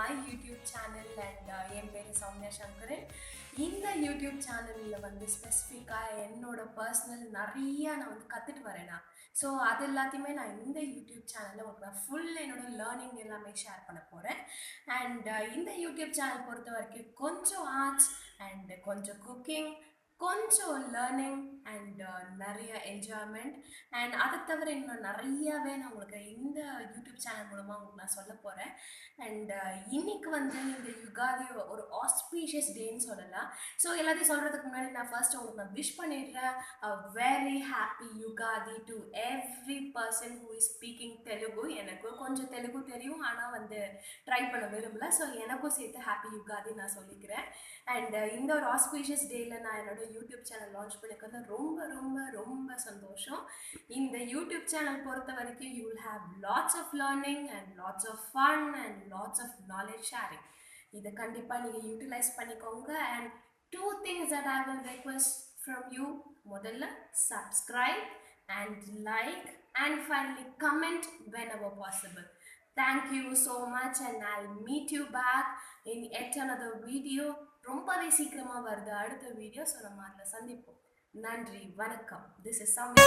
my YouTube channel and என் பேர் சௌமியா சங்கரன். இந்த YouTube சேனலில் வந்து ஸ்பெசிஃபிக்காக என்னோட பர்சனல் நிறையா நான் வந்து கற்றுட்டு வரேன்னா, ஸோ அது எல்லாத்தையுமே நான் இந்த யூடியூப் சேனலில் உங்களுக்கு நான் ஃபுல் என்னோட லேர்னிங் எல்லாமே ஷேர் பண்ண போகிறேன். அண்ட் இந்த யூடியூப் சேனல் பொறுத்த வரைக்கும் கொஞ்சம் ஆர்ட்ஸ் அண்ட் கொஞ்சம் குக்கிங், கொஞ்சம் லேர்னிங் அண்ட் நிறைய என்ஜாய்மெண்ட் அண்ட் அதை தவிர இன்னும் நிறையாவே நான் உங்களுக்கு இந்த யூடியூப் சேனல் மூலமாக உங்களுக்கு நான் சொல்ல போகிறேன். அண்ட் இன்னைக்கு வந்து இந்த யுகாதி ஒரு ஆஸ்பீஷியஸ் டேன்னு சொல்லலாம். ஸோ எல்லாத்தையும் சொல்கிறதுக்கு முன்னாடி நான் ஃபர்ஸ்ட் உங்களுக்கு நான் விஷ் பண்ணிடுறேன் very happy Ugadi to every person who is speaking Telugu. எனக்கு கொஞ்சம் தெலுங்கு தெரியும், ஆனால் வந்து ட்ரை பண்ண விரும்பல. ஸோ எனக்கும் சேர்த்து ஹாப்பி யுகாதி நான் சொல்லிக்கிறேன். அண்ட் இந்த ஒரு ஆஸ்பீஷியஸ் டேயில் நான் என்னோட யூடியூப் சேனல் லான்ச் பண்ணிக்கிறது ரொம்ப ரொம்ப ரொம்ப சந்தோஷம். இந்த யூடியூப் சேனல் பொறுத்த வரைக்கும் you will have lots of learning and lots of fun and lots of knowledge sharing. இதை கண்டிப்பாக நீங்கள் யூட்டிலைஸ் பண்ணிக்கோங்க. And 2 things that I will request from you. முதல்ல subscribe and like and finally comment whenever possible. Thank you so much and I'll meet you back in yet another video. ரொம்பவே சீக்கிரமாக வருது அடுத்த video. So நம்ம அதில் சந்திப்போம். நன்றி, வணக்கம். This is Soumya.